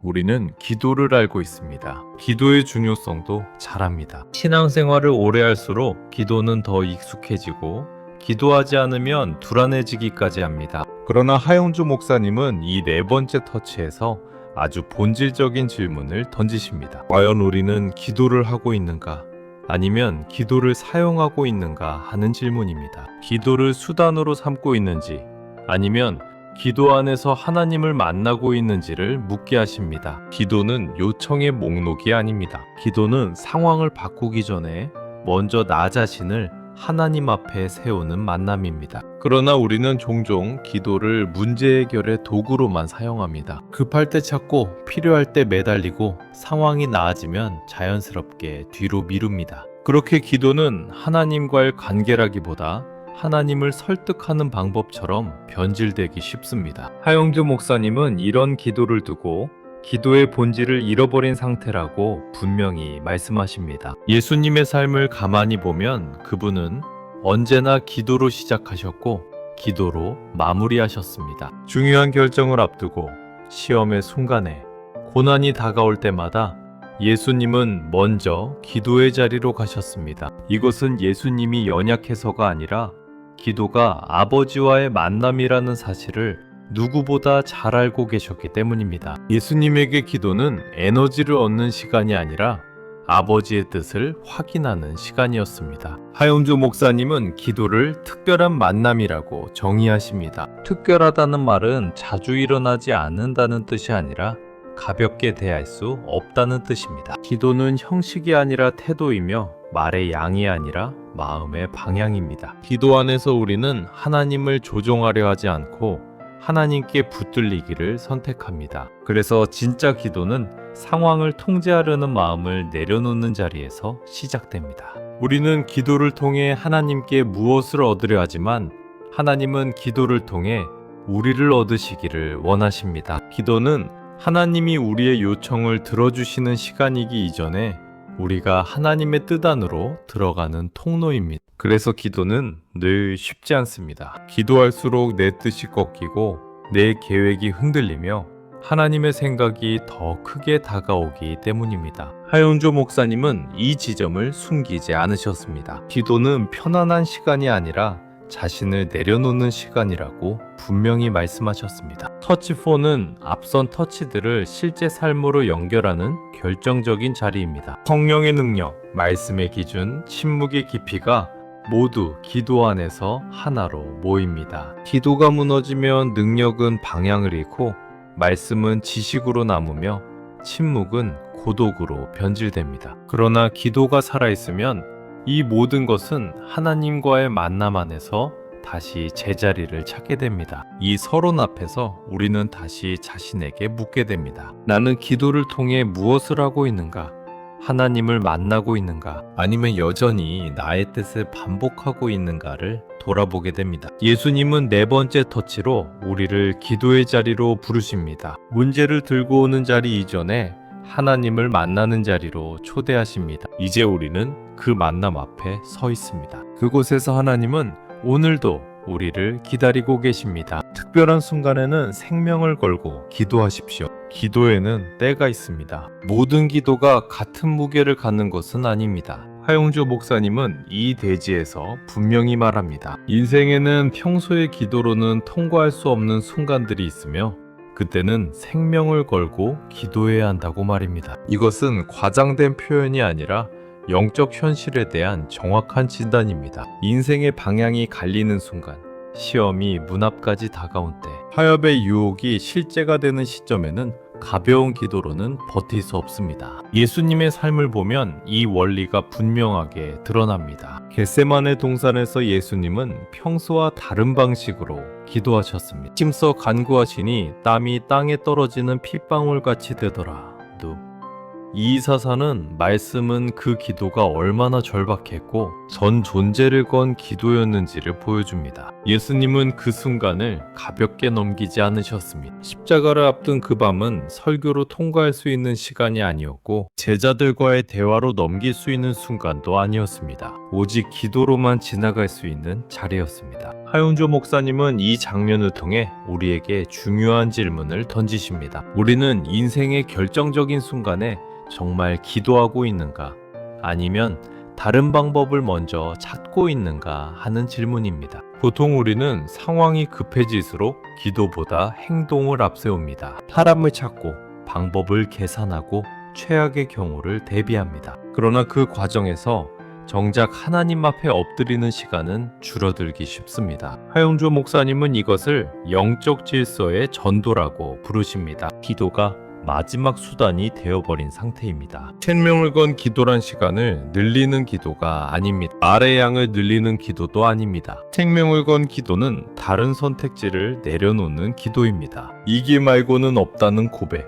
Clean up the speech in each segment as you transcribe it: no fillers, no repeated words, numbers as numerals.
우리는 기도를 알고 있습니다. 기도의 중요성도 잘 압니다. 신앙생활을 오래 할수록 기도는 더 익숙해지고 기도하지 않으면 불안해지기까지 합니다. 그러나 하영주 목사님은 이 네 번째 터치에서 아주 본질적인 질문을 던지십니다. 과연 우리는 기도를 하고 있는가? 아니면 기도를 사용하고 있는가 하는 질문입니다. 기도를 수단으로 삼고 있는지 아니면 기도 안에서 하나님을 만나고 있는지를 묻게 하십니다. 기도는 요청의 목록이 아닙니다. 기도는 상황을 바꾸기 전에 먼저 나 자신을 하나님 앞에 세우는 만남입니다. 그러나 우리는 종종 기도를 문제 해결의 도구로만 사용합니다. 급할 때 찾고 필요할 때 매달리고 상황이 나아지면 자연스럽게 뒤로 미룹니다. 그렇게 기도는 하나님과의 관계라기보다 하나님을 설득하는 방법처럼 변질되기 쉽습니다. 하영주 목사님은 이런 기도를 두고 기도의 본질을 잃어버린 상태라고 분명히 말씀하십니다. 예수님의 삶을 가만히 보면 그분은 언제나 기도로 시작하셨고 기도로 마무리하셨습니다. 중요한 결정을 앞두고 시험의 순간에 고난이 다가올 때마다 예수님은 먼저 기도의 자리로 가셨습니다. 이것은 예수님이 연약해서가 아니라 기도가 아버지와의 만남이라는 사실을 누구보다 잘 알고 계셨기 때문입니다. 예수님에게 기도는 에너지를 얻는 시간이 아니라 아버지의 뜻을 확인하는 시간이었습니다. 하영주 목사님은 기도를 특별한 만남이라고 정의하십니다. 특별하다는 말은 자주 일어나지 않는다는 뜻이 아니라 가볍게 대할 수 없다는 뜻입니다. 기도는 형식이 아니라 태도이며 말의 양이 아니라 마음의 방향입니다. 기도 안에서 우리는 하나님을 조종하려 하지 않고 하나님께 붙들리기를 선택합니다. 그래서 진짜 기도는 상황을 통제하려는 마음을 내려놓는 자리에서 시작됩니다. 우리는 기도를 통해 하나님께 무엇을 얻으려 하지만 하나님은 기도를 통해 우리를 얻으시기를 원하십니다. 기도는 하나님이 우리의 요청을 들어주시는 시간이기 이전에 우리가 하나님의 뜻 안으로 들어가는 통로입니다. 그래서 기도는 늘 쉽지 않습니다. 기도할수록 내 뜻이 꺾이고 내 계획이 흔들리며 하나님의 생각이 더 크게 다가오기 때문입니다. 하윤조 목사님은 이 지점을 숨기지 않으셨습니다. 기도는 편안한 시간이 아니라 자신을 내려놓는 시간이라고 분명히 말씀하셨습니다. 터치4는 앞선 터치들을 실제 삶으로 연결하는 결정적인 자리입니다. 성령의 능력, 말씀의 기준, 침묵의 깊이가 모두 기도 안에서 하나로 모입니다. 기도가 무너지면 능력은 방향을 잃고 말씀은 지식으로 남으며 침묵은 고독으로 변질됩니다. 그러나 기도가 살아있으면 이 모든 것은 하나님과의 만남 안에서 다시 제자리를 찾게 됩니다. 이 서론 앞에서 우리는 다시 자신에게 묻게 됩니다. 나는 기도를 통해 무엇을 하고 있는가? 하나님을 만나고 있는가? 아니면 여전히 나의 뜻을 반복하고 있는가를 돌아보게 됩니다. 예수님은 네 번째 터치로 우리를 기도의 자리로 부르십니다. 문제를 들고 오는 자리 이전에 하나님을 만나는 자리로 초대하십니다. 이제 우리는 그 만남 앞에 서 있습니다. 그곳에서 하나님은 오늘도 우리를 기다리고 계십니다. 특별한 순간에는 생명을 걸고 기도하십시오. 기도에는 때가 있습니다. 모든 기도가 같은 무게를 갖는 것은 아닙니다. 하용주 목사님은 이 대지에서 분명히 말합니다. 인생에는 평소의 기도로는 통과할 수 없는 순간들이 있으며 그때는 생명을 걸고 기도해야 한다고 말입니다. 이것은 과장된 표현이 아니라 영적 현실에 대한 정확한 진단입니다. 인생의 방향이 갈리는 순간, 시험이 문 앞까지 다가온 때, 타협의 유혹이 실제가 되는 시점에는 가벼운 기도로는 버틸 수 없습니다. 예수님의 삶을 보면 이 원리가 분명하게 드러납니다. 겟세마네 동산에서 예수님은 평소와 다른 방식으로 기도하셨습니다. 힘써 간구하시니 땀이 땅에 떨어지는 핏방울같이 되더라. 이사사는 말씀은 그 기도가 얼마나 절박했고 전 존재를 건 기도였는지를 보여줍니다. 예수님은 그 순간을 가볍게 넘기지 않으셨습니다. 십자가를 앞둔 그 밤은 설교로 통과할 수 있는 시간이 아니었고 제자들과의 대화로 넘길 수 있는 순간도 아니었습니다. 오직 기도로만 지나갈 수 있는 자리였습니다. 하윤조 목사님은 이 장면을 통해 우리에게 중요한 질문을 던지십니다. 우리는 인생의 결정적인 순간에 정말 기도하고 있는가? 아니면 다른 방법을 먼저 찾고 있는가 하는 질문입니다. 보통 우리는 상황이 급해질수록 기도보다 행동을 앞세웁니다. 사람을 찾고 방법을 계산하고 최악의 경우를 대비합니다. 그러나 그 과정에서 정작 하나님 앞에 엎드리는 시간은 줄어들기 쉽습니다. 하용조 목사님은 이것을 영적 질서의 전도라고 부르십니다. 기도가 마지막 수단이 되어버린 상태입니다. 생명을 건 기도란 시간을 늘리는 기도가 아닙니다. 말의 양을 늘리는 기도도 아닙니다. 생명을 건 기도는 다른 선택지를 내려놓는 기도입니다. 이기 말고는 없다는 고백,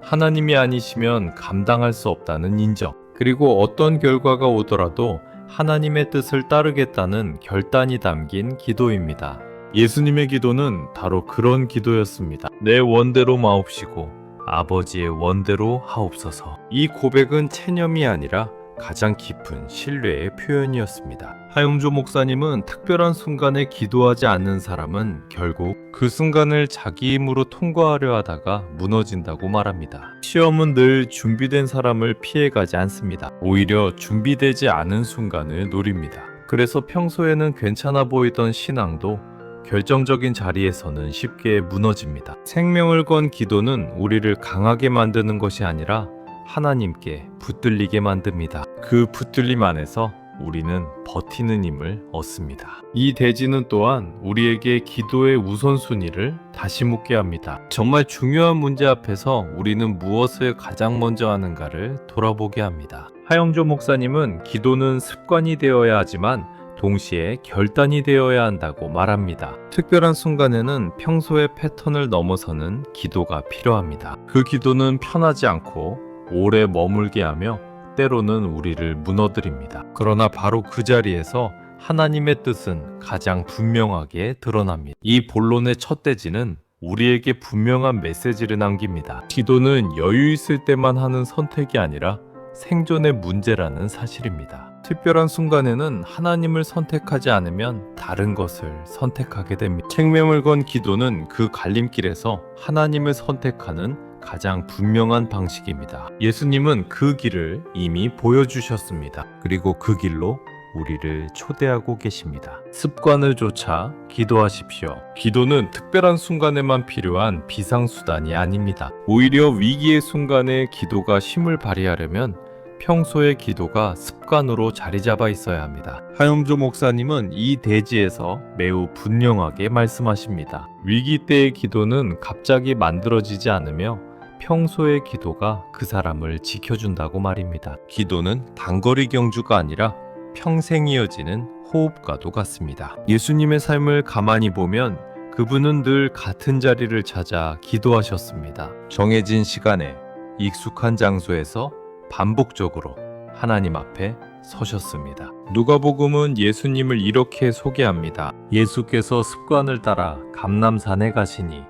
하나님이 아니시면 감당할 수 없다는 인정, 그리고 어떤 결과가 오더라도 하나님의 뜻을 따르겠다는 결단이 담긴 기도입니다. 예수님의 기도는 바로 그런 기도였습니다. 내 원대로 마옵시고 아버지의 원대로 하옵소서. 이 고백은 체념이 아니라 가장 깊은 신뢰의 표현이었습니다. 하용조 목사님은 특별한 순간에 기도하지 않는 사람은 결국 그 순간을 자기 힘으로 통과하려 하다가 무너진다고 말합니다. 시험은 늘 준비된 사람을 피해가지 않습니다. 오히려 준비되지 않은 순간을 노립니다. 그래서 평소에는 괜찮아 보이던 신앙도 결정적인 자리에서는 쉽게 무너집니다. 생명을 건 기도는 우리를 강하게 만드는 것이 아니라 하나님께 붙들리게 만듭니다. 그 붙들림 안에서 우리는 버티는 힘을 얻습니다. 이 대지는 또한 우리에게 기도의 우선순위를 다시 묻게 합니다. 정말 중요한 문제 앞에서 우리는 무엇을 가장 먼저 하는가를 돌아보게 합니다. 하영조 목사님은 기도는 습관이 되어야 하지만 동시에 결단이 되어야 한다고 말합니다. 특별한 순간에는 평소의 패턴을 넘어서는 기도가 필요합니다. 그 기도는 편하지 않고 오래 머물게 하며 때로는 우리를 무너뜨립니다. 그러나 바로 그 자리에서 하나님의 뜻은 가장 분명하게 드러납니다. 이 본론의 첫 대지는 우리에게 분명한 메시지를 남깁니다. 기도는 여유 있을 때만 하는 선택이 아니라 생존의 문제라는 사실입니다. 특별한 순간에는 하나님을 선택하지 않으면 다른 것을 선택하게 됩니다. 생명을 건 기도는 그 갈림길에서 하나님을 선택하는 가장 분명한 방식입니다. 예수님은 그 길을 이미 보여주셨습니다. 그리고 그 길로 우리를 초대하고 계십니다. 습관을 좇아 기도하십시오. 기도는 특별한 순간에만 필요한 비상수단이 아닙니다. 오히려 위기의 순간에 기도가 힘을 발휘하려면 평소의 기도가 습관으로 자리 잡아 있어야 합니다. 하영조 목사님은 이 대지에서 매우 분명하게 말씀하십니다. 위기 때의 기도는 갑자기 만들어지지 않으며 평소의 기도가 그 사람을 지켜준다고 말입니다. 기도는 단거리 경주가 아니라 평생 이어지는 호흡과도 같습니다. 예수님의 삶을 가만히 보면 그분은 늘 같은 자리를 찾아 기도하셨습니다. 정해진 시간에 익숙한 장소에서 반복적으로 하나님 앞에 서셨습니다. 누가복음은 예수님을 이렇게 소개합니다. 예수께서 습관을 따라 감람산에 가시니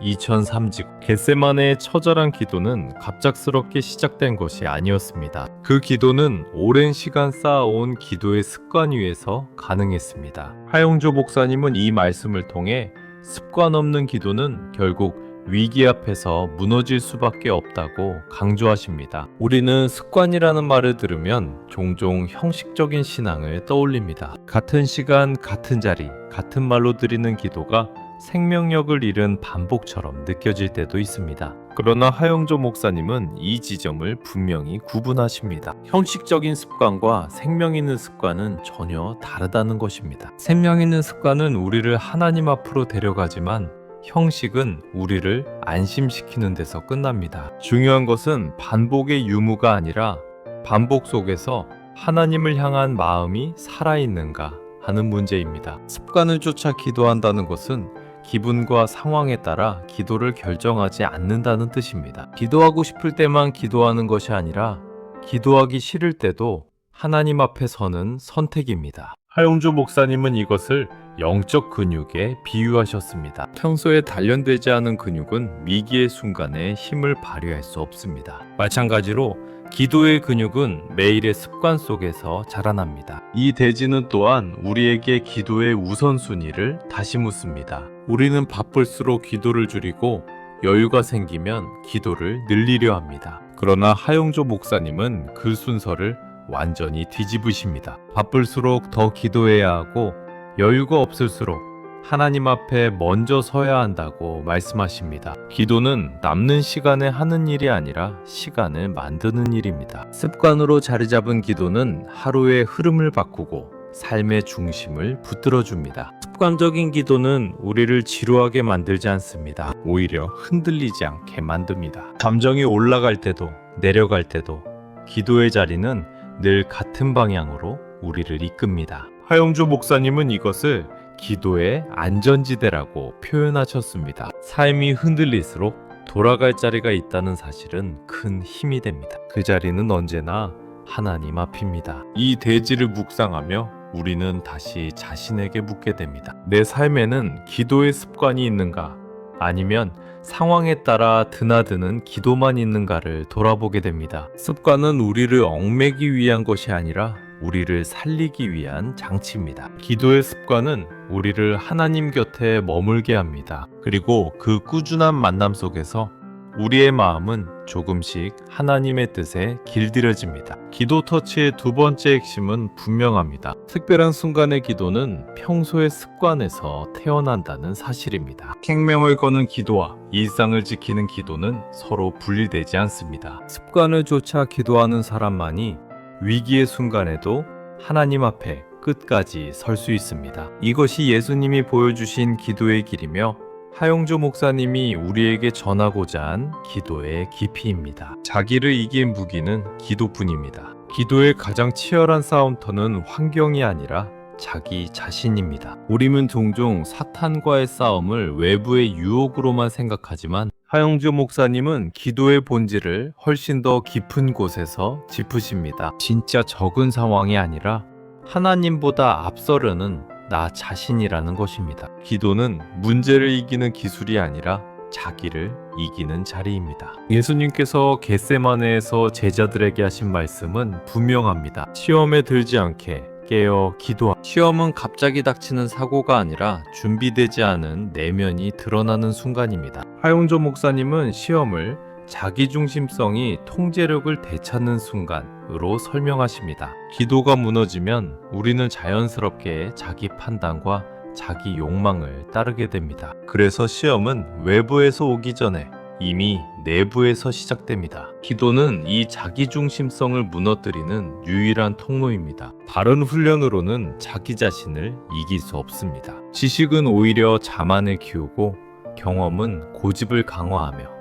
2003직 겟세마네의 처절한 기도는 갑작스럽게 시작된 것이 아니었습니다. 그 기도는 오랜 시간 쌓아온 기도의 습관 위에서 가능했습니다. 하용조 목사님은 이 말씀을 통해 습관 없는 기도는 결국 위기 앞에서 무너질 수밖에 없다고 강조하십니다. 우리는 습관이라는 말을 들으면 종종 형식적인 신앙을 떠올립니다. 같은 시간, 같은 자리, 같은 말로 드리는 기도가 생명력을 잃은 반복처럼 느껴질 때도 있습니다. 그러나 하영조 목사님은 이 지점을 분명히 구분하십니다. 형식적인 습관과 생명 있는 습관은 전혀 다르다는 것입니다. 생명 있는 습관은 우리를 하나님 앞으로 데려가지만 형식은 우리를 안심시키는 데서 끝납니다. 중요한 것은 반복의 유무가 아니라 반복 속에서 하나님을 향한 마음이 살아있는가 하는 문제입니다. 습관을 쫓아 기도한다는 것은 기분과 상황에 따라 기도를 결정하지 않는다는 뜻입니다. 기도하고 싶을 때만 기도하는 것이 아니라 기도하기 싫을 때도 하나님 앞에 서는 선택입니다. 하용조 목사님은 이것을 영적 근육에 비유하셨습니다. 평소에 단련되지 않은 근육은 위기의 순간에 힘을 발휘할 수 없습니다. 마찬가지로 기도의 근육은 매일의 습관 속에서 자라납니다. 이 대지는 또한 우리에게 기도의 우선순위를 다시 묻습니다. 우리는 바쁠수록 기도를 줄이고 여유가 생기면 기도를 늘리려 합니다. 그러나 하용조 목사님은 그 순서를 완전히 뒤집으십니다. 바쁠수록 더 기도해야 하고 여유가 없을수록 하나님 앞에 먼저 서야 한다고 말씀하십니다. 기도는 남는 시간에 하는 일이 아니라 시간을 만드는 일입니다. 습관으로 자리 잡은 기도는 하루의 흐름을 바꾸고 삶의 중심을 붙들어 줍니다. 습관적인 기도는 우리를 지루하게 만들지 않습니다. 오히려 흔들리지 않게 만듭니다. 감정이 올라갈 때도 내려갈 때도 기도의 자리는 늘 같은 방향으로 우리를 이끕니다. 하용조 목사님은 이것을 기도의 안전지대라고 표현하셨습니다. 삶이 흔들릴수록 돌아갈 자리가 있다는 사실은 큰 힘이 됩니다. 그 자리는 언제나 하나님 앞입니다. 이 대지를 묵상하며 우리는 다시 자신에게 묻게 됩니다. 내 삶에는 기도의 습관이 있는가? 아니면 상황에 따라 드나드는 기도만 있는가를 돌아보게 됩니다. 습관은 우리를 얽매기 위한 것이 아니라 우리를 살리기 위한 장치입니다. 기도의 습관은 우리를 하나님 곁에 머물게 합니다. 그리고 그 꾸준한 만남 속에서 우리의 마음은 조금씩 하나님의 뜻에 길들여집니다. 기도 터치의 두 번째 핵심은 분명합니다. 특별한 순간의 기도는 평소의 습관에서 태어난다는 사실입니다. 생명을 거는 기도와 일상을 지키는 기도는 서로 분리되지 않습니다. 습관을 쫓아 기도하는 사람만이 위기의 순간에도 하나님 앞에 끝까지 설 수 있습니다. 이것이 예수님이 보여주신 기도의 길이며 하용조 목사님이 우리에게 전하고자 한 기도의 깊이입니다. 자기를 이긴 무기는 기도뿐입니다. 기도의 가장 치열한 싸움터는 환경이 아니라 자기 자신입니다. 우리는 종종 사탄과의 싸움을 외부의 유혹으로만 생각하지만 하용조 목사님은 기도의 본질을 훨씬 더 깊은 곳에서 짚으십니다. 진짜 적은 상황이 아니라 하나님보다 앞서려는 나 자신이라는 것입니다. 기도는 문제를 이기는 기술이 아니라 자기를 이기는 자리입니다. 예수님께서 겟세마네에서 제자들에게 하신 말씀은 분명합니다. 시험에 들지 않게 깨어 기도하. 시험은 갑자기 닥치는 사고가 아니라 준비되지 않은 내면이 드러나는 순간입니다. 하용조 목사님은 시험을 자기중심성이 통제력을 되찾는 순간으로 설명하십니다. 기도가 무너지면 우리는 자연스럽게 자기 판단과 자기 욕망을 따르게 됩니다. 그래서 시험은 외부에서 오기 전에 이미 내부에서 시작됩니다. 기도는 이 자기중심성을 무너뜨리는 유일한 통로입니다. 바른 훈련으로는 자기 자신을 이길 수 없습니다. 지식은 오히려 자만을 키우고 경험은 고집을 강화하며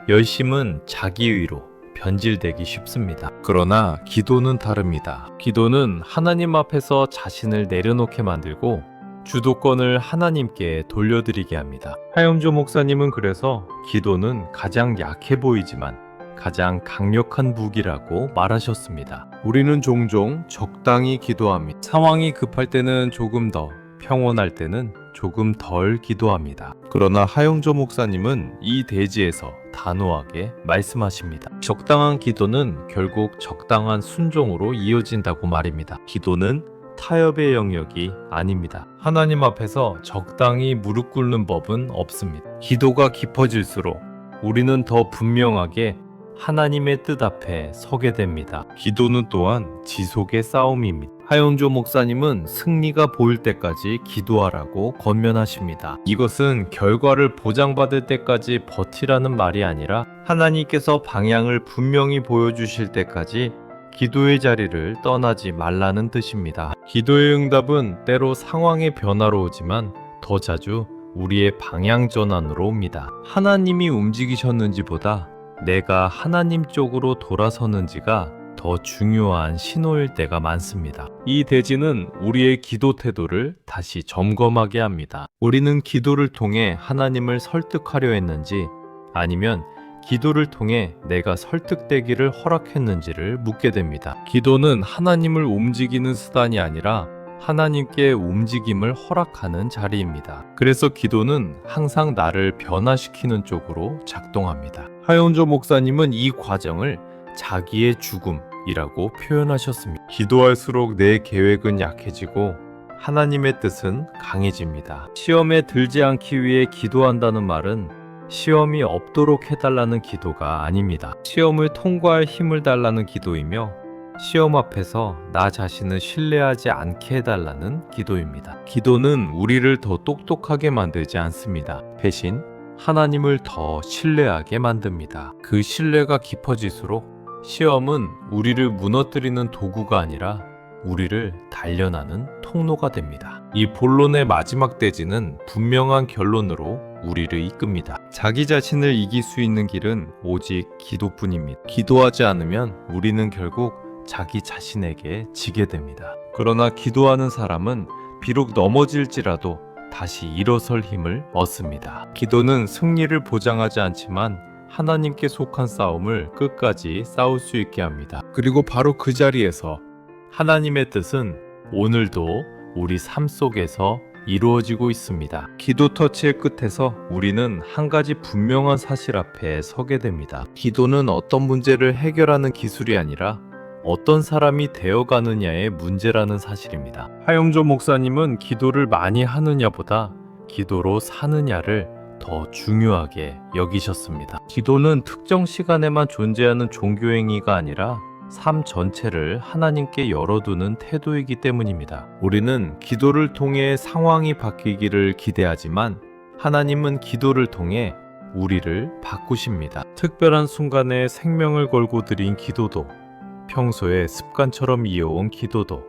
열심은 자기의로 변질되기 쉽습니다. 그러나 기도는 다릅니다. 기도는 하나님 앞에서 자신을 내려놓게 만들고 주도권을 하나님께 돌려드리게 합니다. 하용조 목사님은 그래서 기도는 가장 약해 보이지만 가장 강력한 무기라고 말하셨습니다. 우리는 종종 적당히 기도합니다. 상황이 급할 때는 조금 더, 평온할 때는 조금 덜 기도합니다. 그러나 하용조 목사님은 이 대지에서 단호하게 말씀하십니다. 적당한 기도는 결국 적당한 순종으로 이어진다고 말입니다. 기도는 타협의 영역이 아닙니다. 하나님 앞에서 적당히 무릎 꿇는 법은 없습니다. 기도가 깊어질수록 우리는 더 분명하게 하나님의 뜻 앞에 서게 됩니다. 기도는 또한 지속의 싸움입니다. 하용조 목사님은 승리가 보일 때까지 기도하라고 권면하십니다. 이것은 결과를 보장받을 때까지 버티라는 말이 아니라 하나님께서 방향을 분명히 보여주실 때까지 기도의 자리를 떠나지 말라는 뜻입니다. 기도의 응답은 때로 상황의 변화로 오지만 더 자주 우리의 방향 전환으로 옵니다. 하나님이 움직이셨는지보다 내가 하나님 쪽으로 돌아서는지가 더 더 중요한 신호일 때가 많습니다. 이 대지는 우리의 기도 태도를 다시 점검하게 합니다. 우리는 기도를 통해 하나님을 설득하려 했는지 아니면 기도를 통해 내가 설득되기를 허락했는지를 묻게 됩니다. 기도는 하나님을 움직이는 수단이 아니라 하나님께 움직임을 허락하는 자리입니다. 그래서 기도는 항상 나를 변화시키는 쪽으로 작동합니다. 하용조 목사님은 이 과정을 자기의 죽음이라고 표현하셨습니다. 기도할수록 내 계획은 약해지고 하나님의 뜻은 강해집니다. 시험에 들지 않기 위해 기도한다는 말은 시험이 없도록 해달라는 기도가 아닙니다. 시험을 통과할 힘을 달라는 기도이며 시험 앞에서 나 자신을 신뢰하지 않게 해달라는 기도입니다. 기도는 우리를 더 똑똑하게 만들지 않습니다. 대신 하나님을 더 신뢰하게 만듭니다. 그 신뢰가 깊어질수록 시험은 우리를 무너뜨리는 도구가 아니라 우리를 단련하는 통로가 됩니다. 이 본론의 마지막 대지는 분명한 결론으로 우리를 이끕니다. 자기 자신을 이길 수 있는 길은 오직 기도뿐입니다. 기도하지 않으면 우리는 결국 자기 자신에게 지게 됩니다. 그러나 기도하는 사람은 비록 넘어질지라도 다시 일어설 힘을 얻습니다. 기도는 승리를 보장하지 않지만 하나님께 속한 싸움을 끝까지 싸울 수 있게 합니다. 그리고 바로 그 자리에서 하나님의 뜻은 오늘도 우리 삶 속에서 이루어지고 있습니다. 기도 터치의 끝에서 우리는 한 가지 분명한 사실 앞에 서게 됩니다. 기도는 어떤 문제를 해결하는 기술이 아니라 어떤 사람이 되어가느냐의 문제라는 사실입니다. 하용조 목사님은 기도를 많이 하느냐보다 기도로 사느냐를 더 중요하게 여기셨습니다. 기도는 특정 시간에만 존재하는 종교행위가 아니라 삶 전체를 하나님께 열어두는 태도이기 때문입니다. 우리는 기도를 통해 상황이 바뀌기를 기대하지만 하나님은 기도를 통해 우리를 바꾸십니다. 특별한 순간에 생명을 걸고 드린 기도도 평소에 습관처럼 이어온 기도도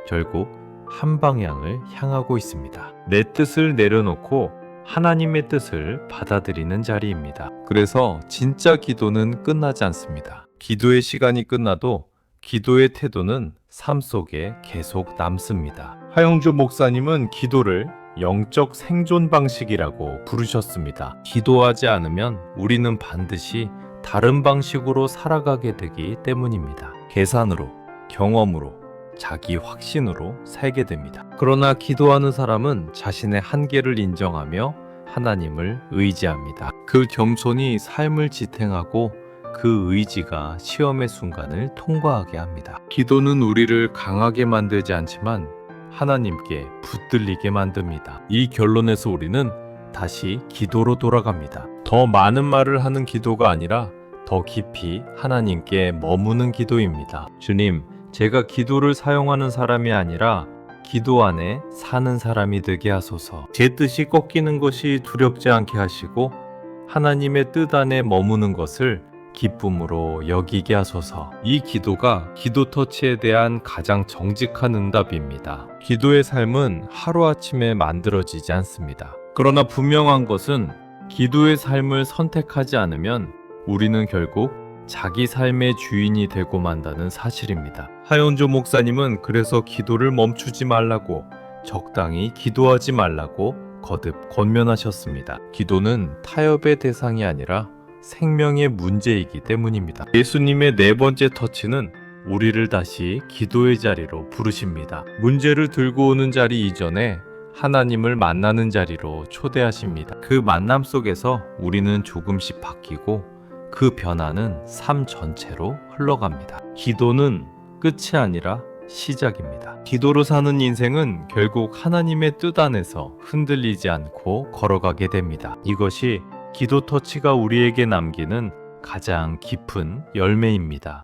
결국 한 방향을 향하고 있습니다. 내 뜻을 내려놓고 하나님의 뜻을 받아들이는 자리입니다. 그래서 진짜 기도는 끝나지 않습니다. 기도의 시간이 끝나도 기도의 태도는 삶 속에 계속 남습니다. 하용조 목사님은 기도를 영적 생존 방식이라고 부르셨습니다. 기도하지 않으면 우리는 반드시 다른 방식으로 살아가게 되기 때문입니다. 계산으로, 경험으로, 자기 확신으로 살게 됩니다. 그러나 기도하는 사람은 자신의 한계를 인정하며 하나님을 의지합니다. 그 겸손이 삶을 지탱하고 그 의지가 시험의 순간을 통과하게 합니다. 기도는 우리를 강하게 만들지 않지만 하나님께 붙들리게 만듭니다. 이 결론에서 우리는 다시 기도로 돌아갑니다. 더 많은 말을 하는 기도가 아니라 더 깊이 하나님께 머무는 기도입니다. 주님, 제가 기도를 사용하는 사람이 아니라 기도 안에 사는 사람이 되게 하소서. 제 뜻이 꺾이는 것이 두렵지 않게 하시고 하나님의 뜻 안에 머무는 것을 기쁨으로 여기게 하소서. 이 기도가 기도 터치에 대한 가장 정직한 응답입니다. 기도의 삶은 하루아침에 만들어지지 않습니다. 그러나 분명한 것은 기도의 삶을 선택하지 않으면 우리는 결국 자기 삶의 주인이 되고 만다는 사실입니다. 하용조 목사님은 그래서 기도를 멈추지 말라고, 적당히 기도하지 말라고 거듭 권면하셨습니다. 기도는 타협의 대상이 아니라 생명의 문제이기 때문입니다. 예수님의 네 번째 터치는 우리를 다시 기도의 자리로 부르십니다. 문제를 들고 오는 자리 이전에 하나님을 만나는 자리로 초대하십니다. 그 만남 속에서 우리는 조금씩 바뀌고 그 변화는 삶 전체로 흘러갑니다. 기도는 끝이 아니라 시작입니다. 기도로 사는 인생은 결국 하나님의 뜻 안에서 흔들리지 않고 걸어가게 됩니다. 이것이 기도 터치가 우리에게 남기는 가장 깊은 열매입니다.